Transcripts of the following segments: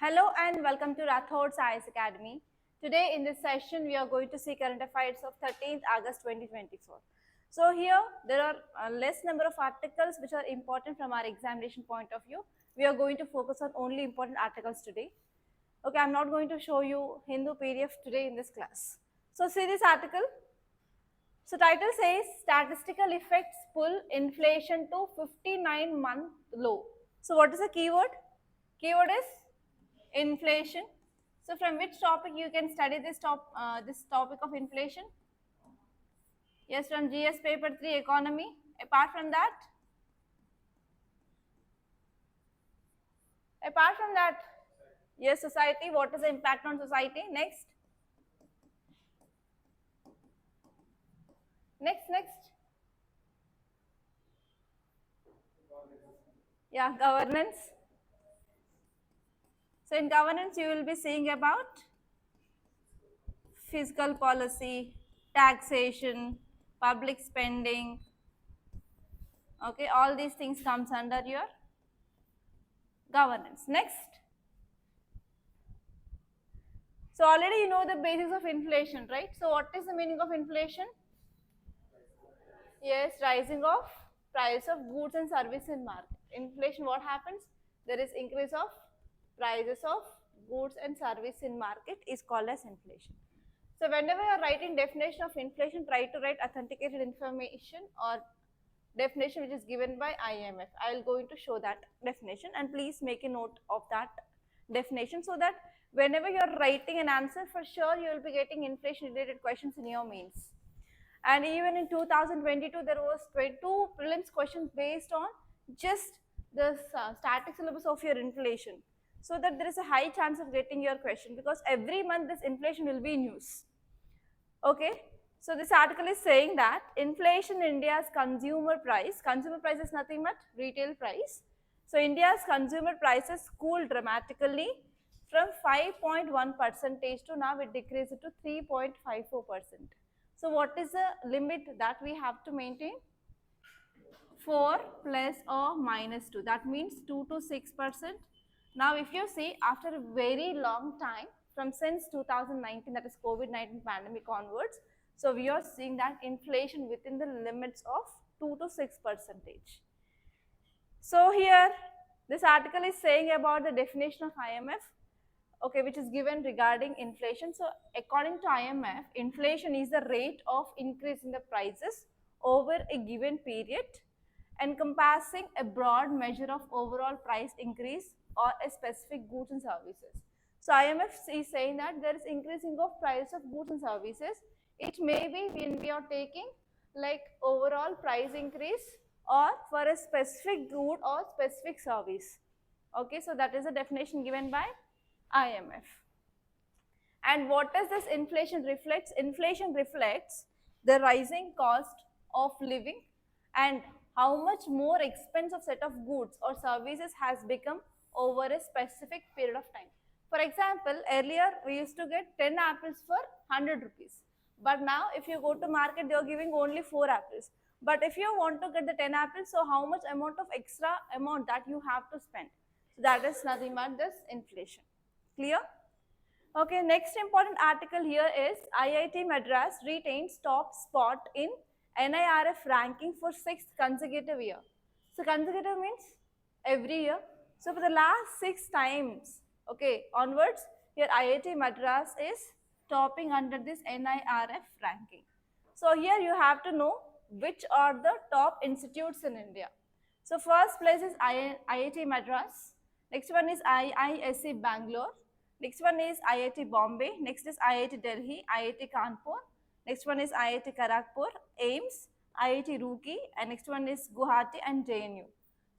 Hello and welcome to Rathod's IAS Academy. Today in this session, we are going to see current affairs of 13th August 2024. So here, there are less number of articles which are important from our examination point of view. We are going to focus on only important articles today. Okay, I'm not going to show you Hindu PDF today in this class. So see this article. So title says statistical effects pull inflation to 59-month low. So what is the keyword? Keyword is inflation. So from which topic you can study this topic of inflation? Yes, from GS paper 3 economy. Apart from that, yes, society. What is the impact on society? Next. Yeah, governance. So in governance, you will be seeing about fiscal policy, taxation, public spending. Okay, all these things comes under your governance. Next. So already you know the basics of inflation, right? So what is the meaning of inflation? Yes, rising of price of goods and service in market. Inflation, what happens? There is increase of prices of goods and service in market is called as inflation. So whenever you are writing definition of inflation, try to write authenticated information or definition which is given by IMF. I will going to show that definition and please make a note of that definition so that whenever you are writing an answer, for sure you will be getting inflation related questions in your mains. And even in 2022, there was 22 prelims questions based on just the static syllabus of your inflation. So that there is a high chance of getting your question because every month this inflation will be in news. Okay, so this article is saying that inflation in India's consumer price is nothing but retail price. So India's consumer prices cooled dramatically from 5.1% to now it decreased to 3.54%. So what is the limit that we have to maintain? 4 plus or minus 2. That means 2 to 6%. Now if you see after a very long time from since 2019, that is COVID-19 pandemic onwards, so we are seeing that inflation within the limits of 2 to 6%. So here this article is saying about the definition of IMF, okay, which is given regarding inflation. So according to IMF, inflation is the rate of increase in the prices over a given period encompassing a broad measure of overall price increase or a specific goods and services. So IMF is saying that there is increasing of price of goods and services. It may be when we are taking like overall price increase or for a specific good or specific service. Okay, so that is the definition given by IMF. And what does this inflation reflects? Inflation reflects the rising cost of living and how much more expensive set of goods or services has become over a specific period of time. For example, earlier we used to get 10 apples for 100 rupees. But now if you go to market, they are giving only 4 apples. But if you want to get the 10 apples, so how much amount of extra amount that you have to spend? So that is nothing but this inflation. Clear? Okay, next important article here is IIT Madras retains top spot in NIRF ranking for 6th consecutive year. So consecutive means every year. So for the last 6 times, okay, onwards, here IIT Madras is topping under this NIRF ranking. So here you have to know which are the top institutes in India. So first place is IIT Madras, next one is IISc Bangalore, next one is IIT Bombay, next is IIT Delhi, IIT Kanpur, next one is IIT Kharagpur, AIIMS, IIT Roorkee, and next one is Guwahati and JNU.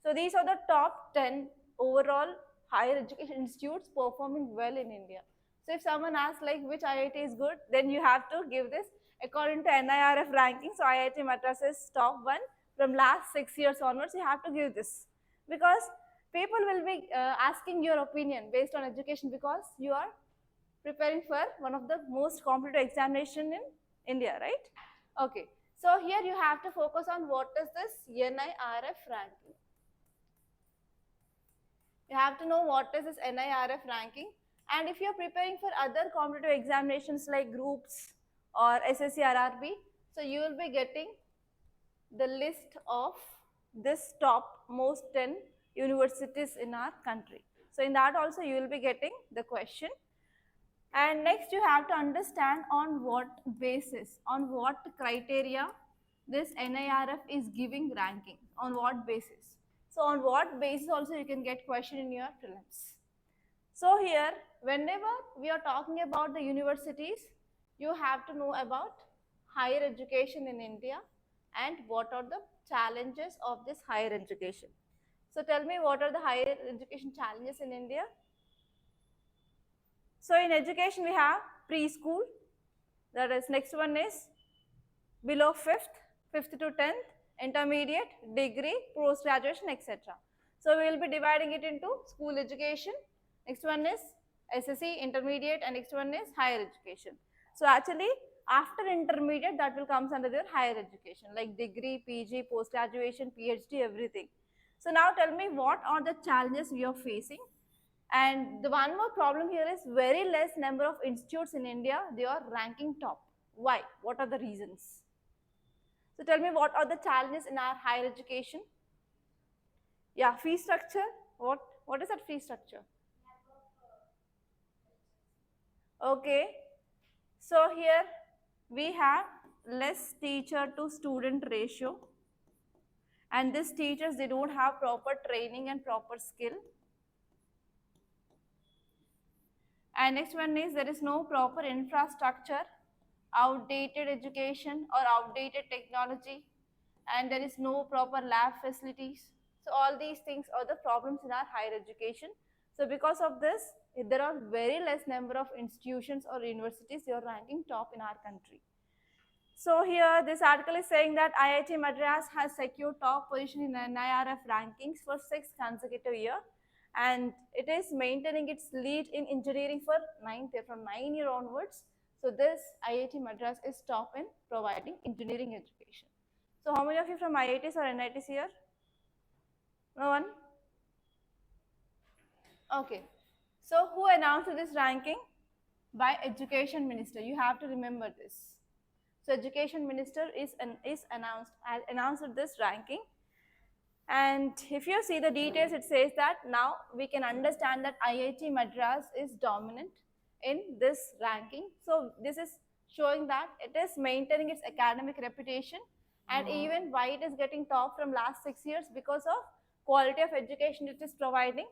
So these are the top 10 overall higher education institutes performing well in India. So if someone asks like which IIT is good, then you have to give this according to NIRF ranking. So IIT Madras is top 1 from last 6 years onwards. You have to give this because people will be asking your opinion based on education because you are preparing for one of the most competitive examination in India, right? Okay, so here you have to focus on what is this NIRF ranking. You have to know what is this NIRF ranking. And if you're preparing for other competitive examinations like groups or SSC RRB, so you will be getting the list of this top most 10 universities in our country. So in that also you will be getting the question. And next you have to understand on what basis, on what criteria this NIRF is giving ranking, on what basis. So on what basis also you can get question in your prelims. So here, whenever we are talking about the universities, you have to know about higher education in India and what are the challenges of this higher education. So tell me, what are the higher education challenges in India? So in education we have preschool, that is next one is below 5th to 10th, intermediate, degree, post graduation, etc. So we will be dividing it into school education, next one is SSC, intermediate, and next one is higher education. So actually after intermediate that will comes under your higher education like degree, PG, post graduation, PhD, everything. So now tell me what are the challenges we are facing. And the one more problem here is very less number of institutes in India, they are ranking top. Why? What are the reasons? So tell me what are the challenges in our higher education? Yeah, fee structure. What is that fee structure? Okay. So here we have less teacher to student ratio, and these teachers they don't have proper training and proper skill. And next one is there is no proper infrastructure, outdated education or outdated technology, and there is no proper lab facilities. So all these things are the problems in our higher education. So because of this, there are very less number of institutions or universities they are ranking top in our country. So here this article is saying that IIT Madras has secured top position in NIRF rankings for 6 consecutive years, and it is maintaining its lead in engineering for from 9 years onwards. So this IIT Madras is top in providing engineering education. So how many of you from IITs or NITs here? No one? Okay. So who announced this ranking? By Education Minister. You have to remember this. So Education Minister is announced this ranking. And if you see the details, it says that now we can understand that IIT Madras is dominant in this ranking. So this is showing that it is maintaining its academic reputation, and even why it is getting top from last 6 years, because of quality of education it is providing.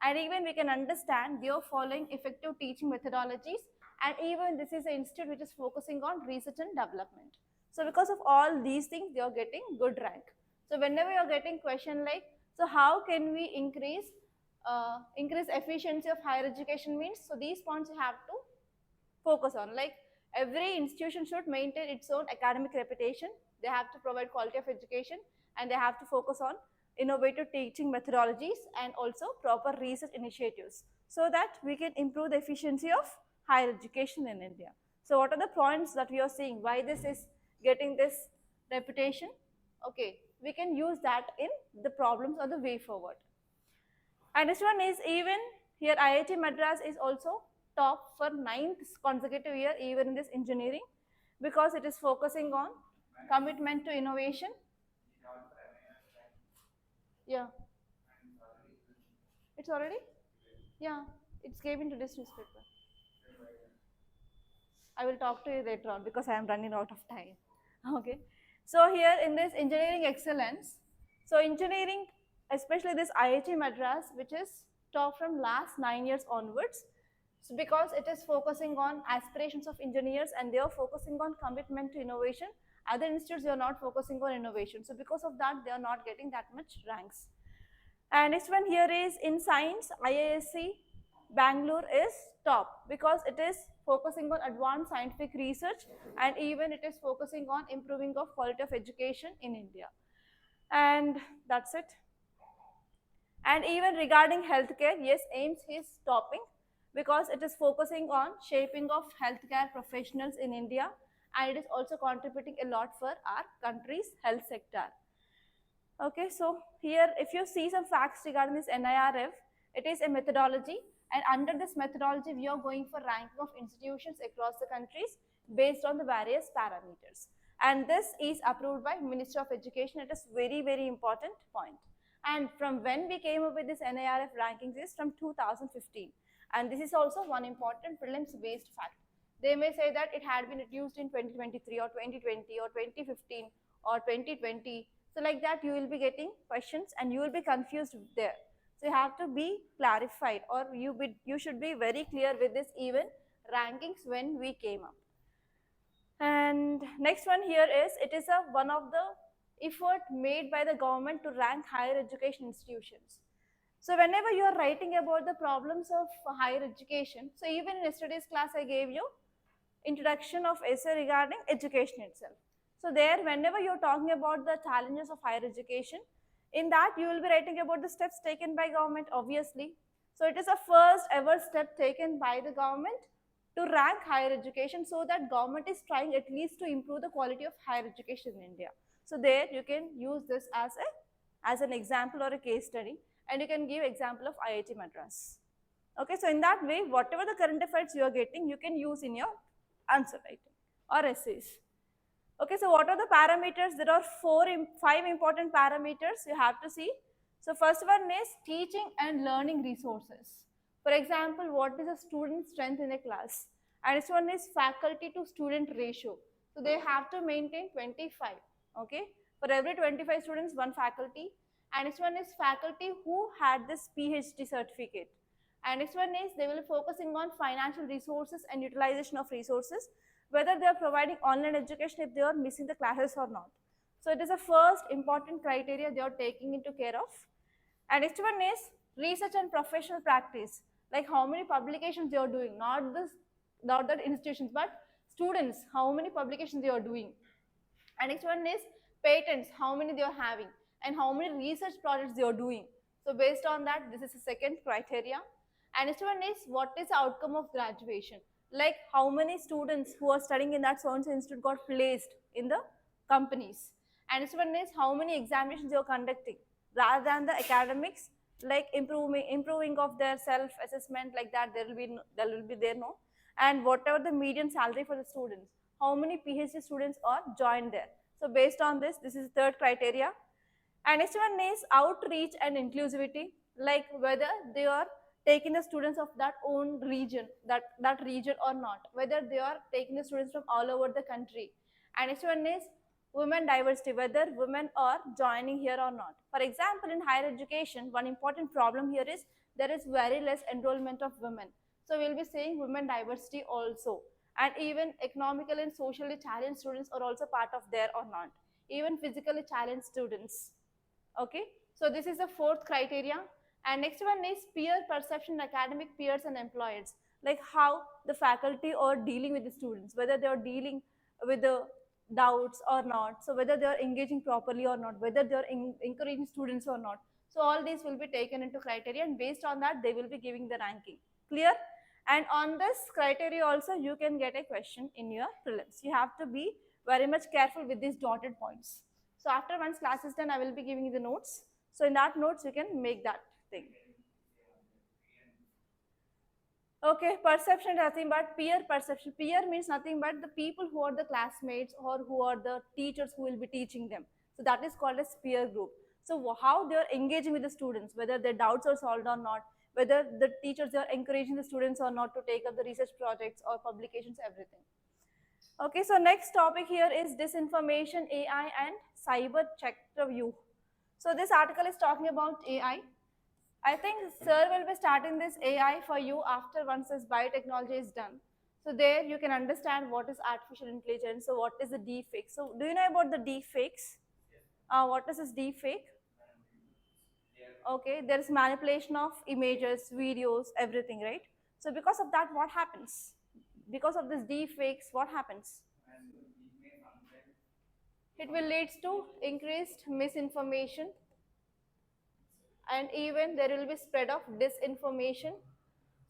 And even we can understand they are following effective teaching methodologies, and even this is an institute which is focusing on research and development. So because of all these things, they are getting good rank. So whenever you're getting question like, so how can we increase efficiency of higher education means, so these points you have to focus on. Like every institution should maintain its own academic reputation, they have to provide quality of education, and they have to focus on innovative teaching methodologies and also proper research initiatives, so that we can improve the efficiency of higher education in India. So what are the points that we are seeing, why this is getting this reputation? Okay, we can use that in the problems or the way forward. And this one is even here IIT Madras is also top for 9th consecutive year even in this engineering, because it is focusing on commitment to innovation. Yeah. It's already? Yeah, it's gave into this newspaper. I will talk to you later on because I am running out of time. Okay. So here in this engineering excellence, so engineering, especially this IIT Madras, which is top from last 9 years onwards, so because it is focusing on aspirations of engineers and they are focusing on commitment to innovation. Other institutes, they are not focusing on innovation. So because of that, they are not getting that much ranks. And next one here is in science, IISc Bangalore is top because it is focusing on advanced scientific research, and even it is focusing on improving of quality of education in India. And that's it. And even regarding healthcare, yes, AIIMS is topping because it is focusing on shaping of healthcare professionals in India, and it is also contributing a lot for our country's health sector. Okay, so here if you see some facts regarding this NIRF, It is a methodology, and under this methodology, we are going for ranking of institutions across the countries based on the various parameters. And this is approved by Ministry of Education. It is very, very important point. And from when we came up with this NIRF rankings is from 2015. And this is also one important prelims based fact. They may say that it had been reduced in 2023 or 2020 or 2015 or 2020. So like that you will be getting questions and you will be confused there. So you have to be clarified, or you should be very clear with this even rankings when we came up. And next one here is, it is one of the effort made by the government to rank higher education institutions. So whenever you are writing about the problems of higher education, so even in yesterday's class I gave you introduction of essay regarding education itself. So there, whenever you're talking about the challenges of higher education, in that you will be writing about the steps taken by government, obviously. So it is a first ever step taken by the government to rank higher education, so that government is trying at least to improve the quality of higher education in India. So there you can use this as an example or a case study, and you can give example of IIT Madras. Okay, so in that way, whatever the current affairs you are getting, you can use in your answer writing or essays. Okay, so what are the parameters? There are 5 important parameters you have to see. So first one is teaching and learning resources. For example, what is a student strength in a class? And this one is faculty to student ratio. So they have to maintain 25. Okay, for every 25 students, one faculty. And this one is faculty who had this PhD certificate. And next one is they will be focusing on financial resources and utilization of resources, whether they are providing online education if they are missing the classes or not. So it is a first important criteria they are taking into care of. And next one is research and professional practice, like how many publications they are doing, not the institutions, but students, how many publications they are doing. And next one is patents, how many they are having, and how many research projects they are doing. So based on that, this is the second criteria. And next one is what is the outcome of graduation, like how many students who are studying in that so-and-so institute got placed in the companies. And next one is how many examinations you are conducting, rather than the academics, like improving of their self-assessment, like that there will be there no. And whatever the median salary for the students, how many PhD students are joined there. So based on this is the third criteria. And next one is outreach and inclusivity, like whether they are taking the students of that own region, that region or not, whether they are taking the students from all over the country. And next one is women diversity, whether women are joining here or not. For example, in higher education, one important problem here is there is very less enrollment of women. So we'll be saying women diversity also. And even economically and socially challenged students are also part of there or not. Even physically challenged students. Okay, so this is the fourth criteria. And next one is peer perception, academic peers and employers, like how the faculty are dealing with the students, whether they are dealing with the doubts or not, so whether they are engaging properly or not, whether they are encouraging students or not. So all these will be taken into criteria, and based on that they will be giving the ranking. Clear? And on this criteria also you can get a question in your prelims. You have to be very much careful with these dotted points. So after once class is done, I will be giving you the notes. So in that notes you can make that thing. Okay, perception is nothing but peer perception. Peer means nothing but the people who are the classmates or who are the teachers who will be teaching them. So that is called as peer group. So how they are engaging with the students, whether their doubts are solved or not, whether the teachers are encouraging the students or not to take up the research projects or publications, everything. Okay, so next topic here is disinformation, AI and cyber sector view. So this article is talking about AI. I think sir will be starting this AI for you after once this biotechnology is done. So there you can understand what is artificial intelligence, so what is the deepfake. So do you know about the deepfakes? What is this deepfake? Okay, there is manipulation of images, videos, everything, right? So because of that, what happens? Because of this deepfakes, what happens? It will lead to increased misinformation, and even there will be spread of disinformation.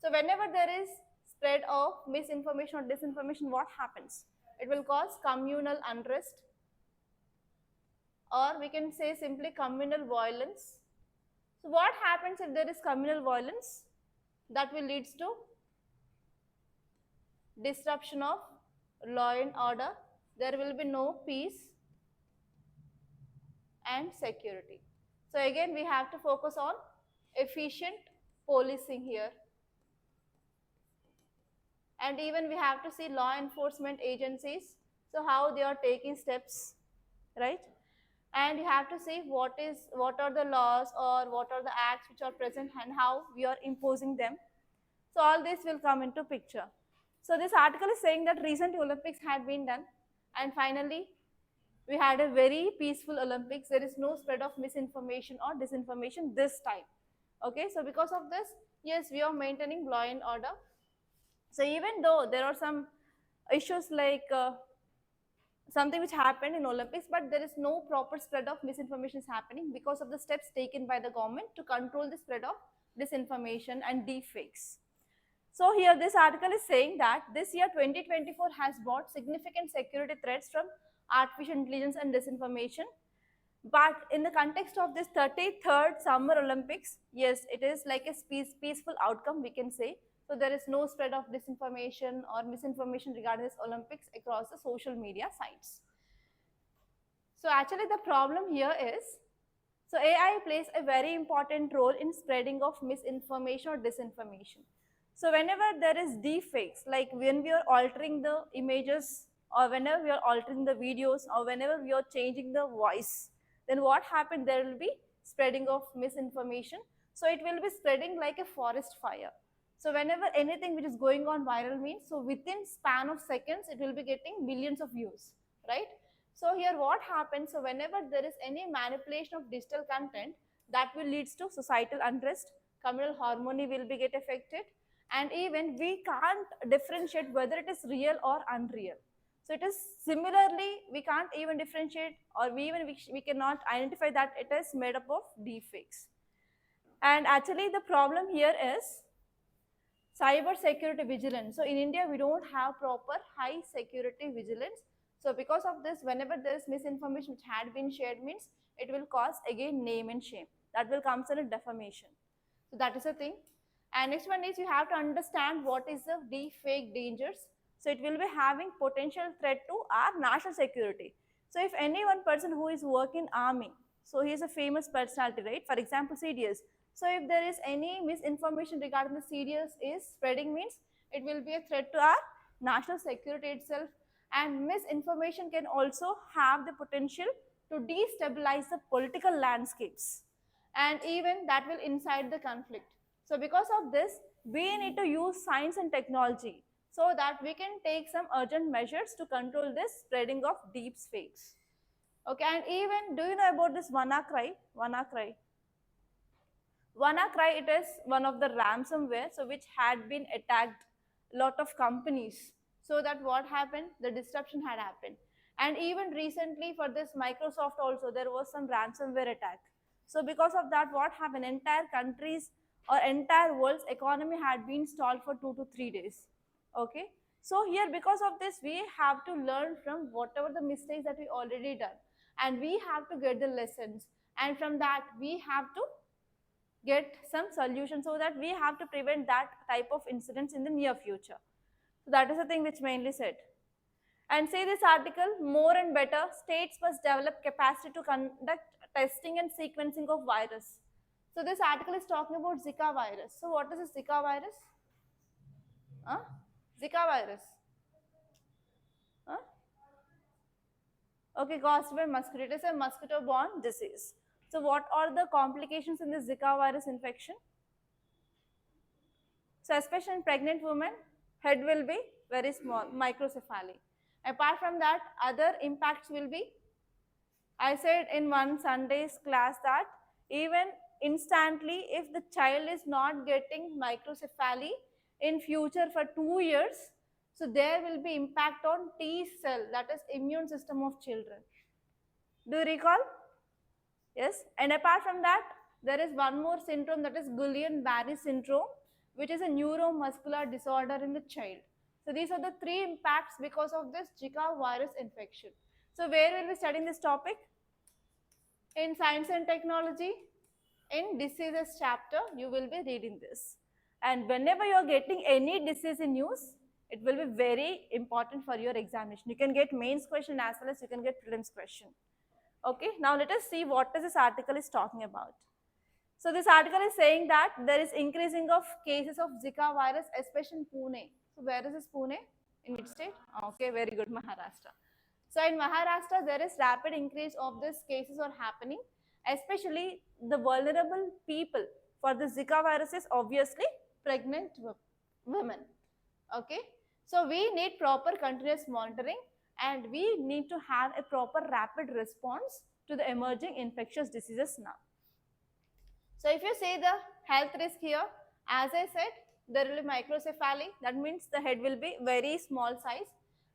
So whenever there is spread of misinformation or disinformation, what happens? It will cause communal unrest, or we can say simply communal violence. So what happens if there is communal violence? That will lead to disruption of law and order. There will be no peace and security. So again, we have to focus on efficient policing here. And even we have to see law enforcement agencies, so how they are taking steps, right? And you have to see what are the laws or what are the acts which are present and how we are imposing them. So all this will come into picture. So this article is saying that recent Olympics had been done, and finally we had a very peaceful Olympics. There is no spread of misinformation or disinformation this time. Okay, so because of this, yes, we are maintaining law and order. So even though there are some issues like something which happened in Olympics, but there is no proper spread of misinformation is happening because of the steps taken by the government to control the spread of disinformation and deepfakes. So here this article is saying that this year 2024 has brought significant security threats from artificial intelligence and disinformation. But in the context of this 33rd Summer Olympics, yes, it is like a peaceful outcome, we can say. So there is no spread of disinformation or misinformation regarding this Olympics across the social media sites. So actually the problem here is, so AI plays a very important role in spreading of misinformation or disinformation. So whenever there is deepfakes, like when we are altering the images or whenever we are altering the videos or whenever we are changing the voice, then what happened? There will be spreading of misinformation. So it will be spreading like a forest fire. So whenever anything which is going on viral means, so within span of seconds, it will be getting millions of views, right? So here what happens, so whenever there is any manipulation of digital content, that will lead to societal unrest, communal harmony will be get affected, and even we can't differentiate whether it is real or unreal. So it is similarly, we can't even differentiate or we cannot identify that it is made up of deepfakes. And actually the problem here is cyber security vigilance. So in India, we don't have proper high security vigilance. So because of this, whenever there is misinformation which had been shared means, it will cause again name and shame. That will come as a defamation. So that is a thing. And next one is you have to understand what is the deep fake dangers. So it will be having potential threat to our national security. So if any one person who is working army, so he is a famous personality, right? For example, CDS. So if there is any misinformation regarding the CDS is spreading means, it will be a threat to our national security itself. And misinformation can also have the potential to destabilize the political landscapes, and even that will incite the conflict. So because of this, we need to use science and technology so that we can take some urgent measures to control this spreading of deep fakes. Okay, and even do you know about this WannaCry? WannaCry. WannaCry, it is one of the ransomware, so which had been attacked lot of companies. So that what happened? The disruption had happened. And even recently for this Microsoft also, there was some ransomware attack. So because of that, what happened? Entire countries or entire world's economy had been stalled for 2 to 3 days. Okay. So here, because of this, we have to learn from whatever the mistakes that we already done. And we have to get the lessons. And from that, we have to get some solution so that we have to prevent that type of incidents in the near future. So that is the thing which mainly said. And say this article, more and better, states must develop capacity to conduct testing and sequencing of virus. So this article is talking about Zika virus. So what is this Zika virus? Huh? Zika virus. Huh? Okay, caused by mosquito. It is a mosquito-borne disease. So what are the complications in the Zika virus infection? So especially in pregnant women, head will be very small, microcephaly. Apart from that, other impacts will be, I said in one Sunday's class that even instantly, if the child is not getting microcephaly in future for 2 years, so there will be impact on T cell, that is immune system of children. Do you recall? Yes. And apart from that, there is one more syndrome, that is Guillain-Barré syndrome, which is a neuromuscular disorder in the child. So these are the 3 impacts because of this Zika virus infection. So where will we studying this topic? In science and technology. in diseases chapter, you will be reading this. And whenever you are getting any disease in news, it will be very important for your examination. You can get mains question as well as you can get prelims question. Okay, now let us see what this article is talking about. So this article is saying that there is increasing of cases of Zika virus, especially in Pune. So where is this Pune? In which state? Okay, very good, Maharashtra. So in Maharashtra, there is rapid increase of these cases are happening, especially the vulnerable people for the Zika virus is obviously pregnant women. Okay, so we need proper continuous monitoring and we need to have a proper rapid response to the emerging infectious diseases now. So if you see the health risk here, as I said, there will be microcephaly. That means the head will be very small size.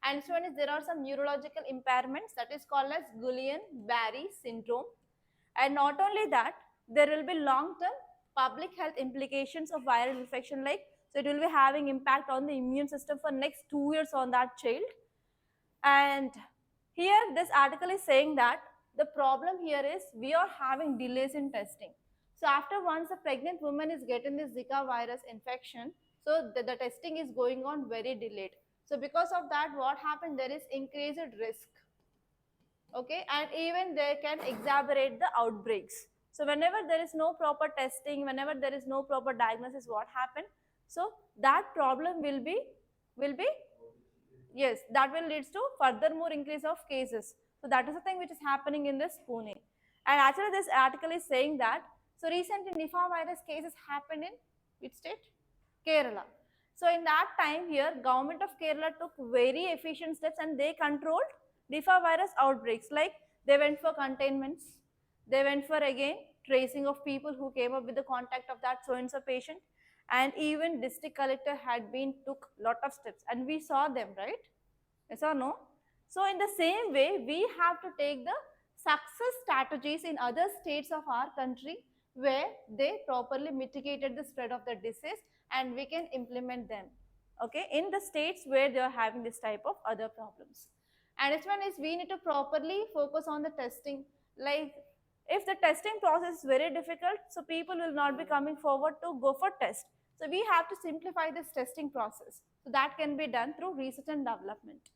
And so one is there are some neurological impairments that is called as Guillain-Barré syndrome. And not only that, there will be long-term public health implications of viral infection, like so it will be having impact on the immune system for next 2 years on that child. And here this article is saying that the problem here is we are having delays in testing. So after once a pregnant woman is getting this Zika virus infection, so the testing is going on very delayed. So because of that, what happened, there is increased risk. Okay, and even they can exacerbate the outbreaks. So whenever there is no proper testing, whenever there is no proper diagnosis, what happened? So that problem will be yes, that will lead to further more increase of cases. So that is the thing which is happening in this Pune. And actually this article is saying that, so recently Nipah virus cases happened in which state? Kerala. So in that time here, government of Kerala took very efficient steps and they controlled Nipah virus outbreaks. Like they went for containments, they went for again tracing of people who came up with the contact of that so-and-so patient, and even district collector had been took lot of steps and we saw them, right? Yes or no? So in the same way, we have to take the success strategies in other states of our country where they properly mitigated the spread of the disease and we can implement them, okay, in the states where they are having this type of other problems. And next one is we need to properly focus on the testing. Like if the testing process is very difficult, so people will not be coming forward to go for test. So we have to simplify this testing process. So that can be done through research and development.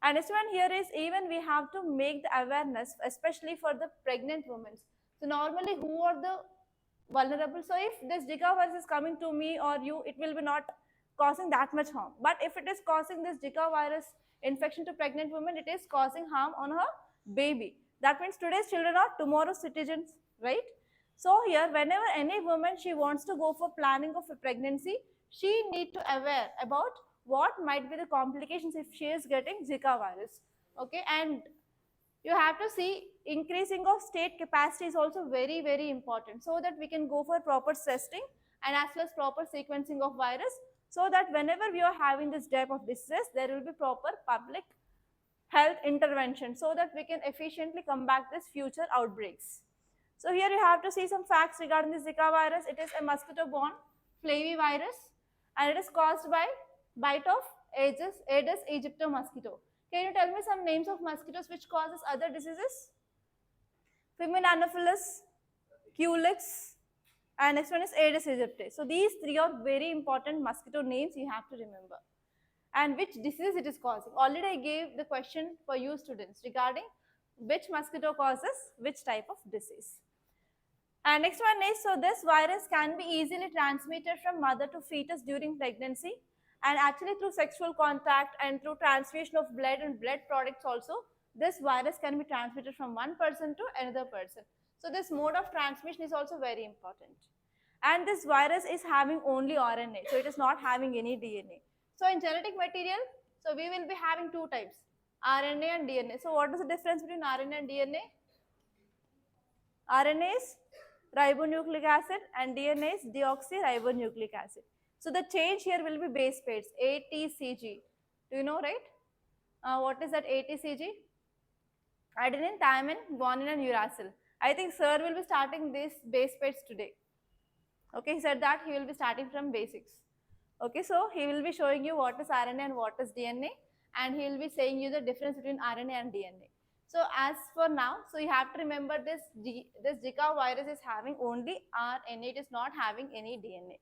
And next one here is even we have to make the awareness, especially for the pregnant women. So normally who are the vulnerable? So if this Zika virus is coming to me or you, it will be not causing that much harm. But if it is causing this Zika virus infection to pregnant women, it is causing harm on her baby. That means today's children are tomorrow's citizens, right? So here, whenever any woman, she wants to go for planning of a pregnancy, she need to aware about what might be the complications if she is getting Zika virus, okay? And you have to see increasing of state capacity is also very, very important so that we can go for proper testing and as well as proper sequencing of virus, so that whenever we are having this type of disease, there will be proper public health intervention so that we can efficiently combat this future outbreaks. So here you have to see some facts regarding the Zika virus. It is a mosquito-borne flavivirus and it is caused by bite of Aedes aegypti mosquito. Can you tell me some names of mosquitoes which causes other diseases? Female Anopheles, Culex, and next one is Aedes aegypti. So these three are very important mosquito names you have to remember. And which disease it is causing. Already I gave the question for you students regarding which mosquito causes which type of disease. And next one is, so this virus can be easily transmitted from mother to fetus during pregnancy, and actually through sexual contact and through transfusion of blood and blood products also, this virus can be transmitted from one person to another person. So this mode of transmission is also very important. And this virus is having only RNA, so it is not having any DNA. So in genetic material, so we will be having two types, RNA and DNA. So what is the difference between RNA and DNA? RNA is ribonucleic acid and DNA is deoxyribonucleic acid. So the change here will be base pairs, ATCG. Do you know, right? What is that ATCG? Adenine, thymine, guanine and uracil. I think sir will be starting these base pairs today. Okay, he said that he will be starting from basics. Okay, so he will be showing you what is RNA and what is DNA, and he will be saying you the difference between RNA and DNA. So as for now, so you have to remember this Zika virus is having only RNA, it is not having any DNA.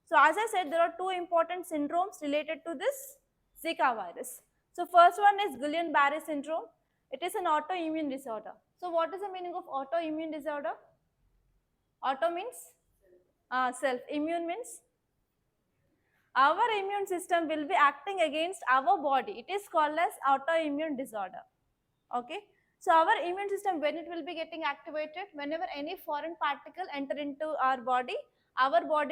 So as I said, there are two important syndromes related to this Zika virus. So first one is Guillain-Barré syndrome. It is an autoimmune disorder. So what is the meaning of autoimmune disorder? Auto means self. Immune means our immune system will be acting against our body. It is called as autoimmune disorder. Okay. So our immune system, when it will be getting activated, whenever any foreign particle enter into our body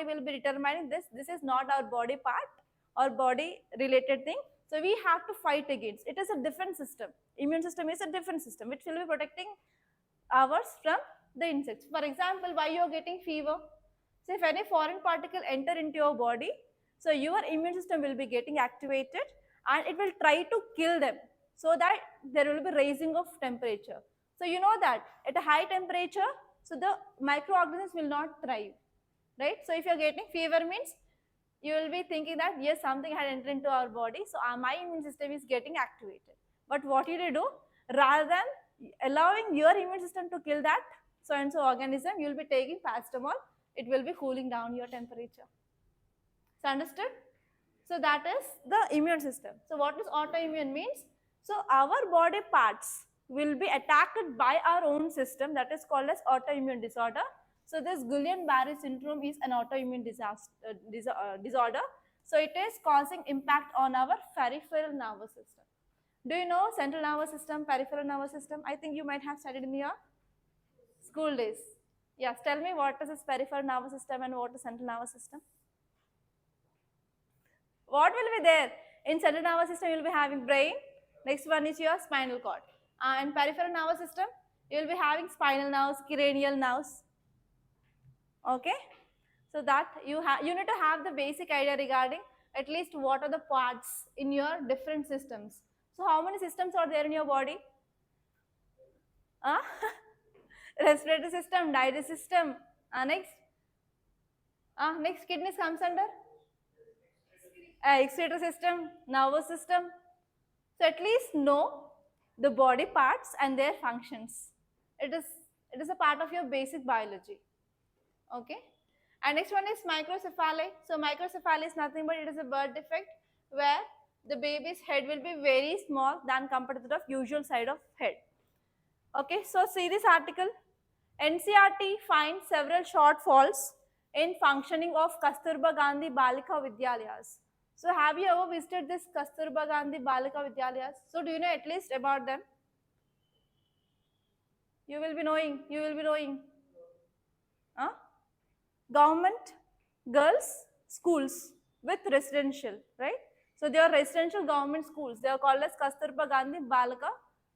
will be determining this is not our body part or body related thing. So we have to fight against. It is a different system. Immune system is a different system which will be protecting ours from the insects. For example, why you are getting fever? So if any foreign particle enter into your body, so your immune system will be getting activated and it will try to kill them, so that there will be raising of temperature. So you know that at a high temperature, so the microorganisms will not thrive, right? So if you are getting fever means you will be thinking that yes, something had entered into our body, so my immune system is getting activated. But what you do, rather than allowing your immune system to kill that so and so organism, you will be taking paracetamol. It will be cooling down your temperature. So understood? So that is the immune system. So what does autoimmune means? So our body parts will be attacked by our own system, that is called as autoimmune disorder. So this Guillain-Barré syndrome is an autoimmune disorder. So it is causing impact on our peripheral nervous system. Do you know central nervous system, peripheral nervous system? I think you might have studied in your school days. Yes, tell me what is this peripheral nervous system and what is central nervous system? What will be there? In central nervous system, you will be having brain. Next one is your spinal cord. And peripheral nervous system, you will be having spinal nerves, cranial nerves. Okay? So that you need to have the basic idea regarding at least what are the parts in your different systems. So how many systems are there in your body? Respiratory system, digestive system. Next. Next kidneys comes under excretory system, nervous system. So at least know the body parts and their functions. It is a part of your basic biology. Okay. And next one is microcephaly. So microcephaly is nothing but it is a birth defect where the baby's head will be very small than compared to the usual size of head. Okay. So see this article. NCERT finds several shortfalls in functioning of Kasturba Gandhi Balika Vidyalayas. So have you ever visited this Kasturba Gandhi Balika Vidyalayas? So do you know at least about them? You will be knowing. Government girls schools with residential, right? So they are residential government schools. They are called as Kasturba Gandhi Balika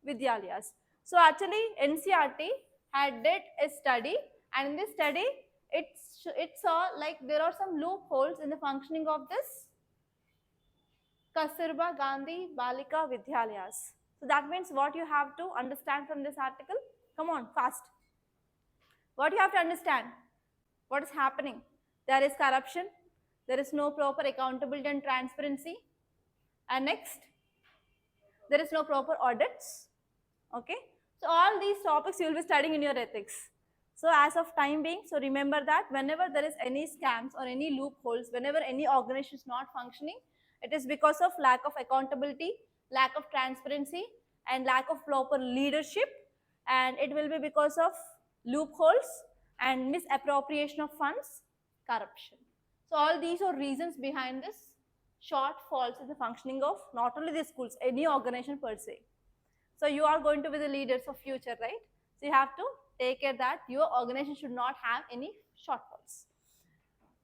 Vidyalayas. So actually NCERT had did a study, and in this study it saw like there are some loopholes in the functioning of this Kasturba Gandhi Balika Vidyalayas. So that means what you have to understand from this article? Come on, fast. What you have to understand? What is happening? There is corruption. There is no proper accountability and transparency. And next, there is no proper audits. Okay. So all these topics you will be studying in your ethics. So as of time being, so remember that whenever there is any scams or any loopholes, whenever any organization is not functioning, it is because of lack of accountability, lack of transparency, and lack of proper leadership, and it will be because of loopholes and misappropriation of funds, corruption. So all these are reasons behind this shortfalls in the functioning of not only the schools, any organization per se. So you are going to be the leaders of future, right? So you have to take care that your organization should not have any shortfalls.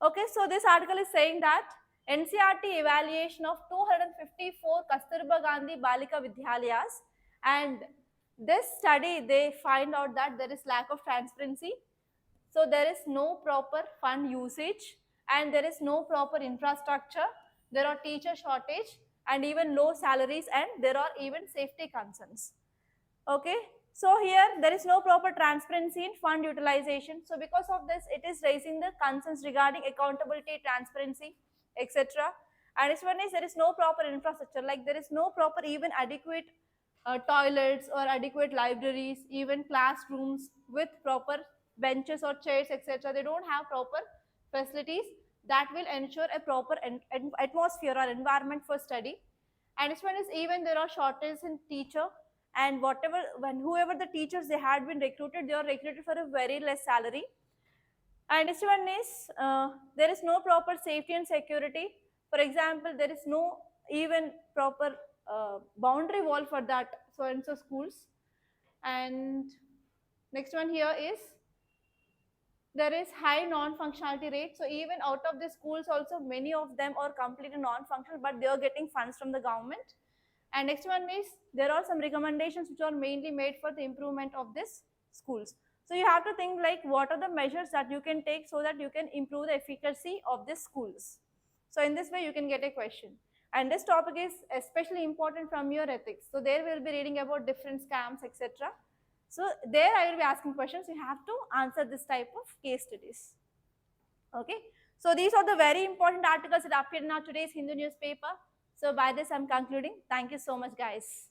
Okay, so this article is saying that NCERT evaluation of 254 Kasturba Gandhi Balika Vidyalayas, and this study they find out that there is lack of transparency. So there is no proper fund usage and there is no proper infrastructure. There are teacher shortage and even low salaries, and there are even safety concerns. Okay. So here there is no proper transparency in fund utilization. So because of this, it is raising the concerns regarding accountability, transparency, etc. And this one is there is no proper infrastructure, like there is no proper even adequate toilets or adequate libraries, even classrooms with proper benches or chairs, etc. They don't have proper facilities that will ensure a proper atmosphere or environment for study. And this one is even there are shortages in teacher, and whoever the teachers they had been recruited, they are recruited for a very less salary. And this one is there is no proper safety and security. For example, there is no even proper boundary wall for that so and so schools. And next one here is there is high non-functionality rate. So even out of the schools also, many of them are completely non-functional, but they are getting funds from the government. And next one is there are some recommendations which are mainly made for the improvement of these schools. So you have to think like what are the measures that you can take so that you can improve the efficacy of the schools. So in this way you can get a question. And this topic is especially important from your ethics. So there we will be reading about different scams, etc. So there I will be asking questions. You have to answer this type of case studies. Okay. So these are the very important articles that appeared in our today's Hindu newspaper. So by this I'm concluding. Thank you so much guys.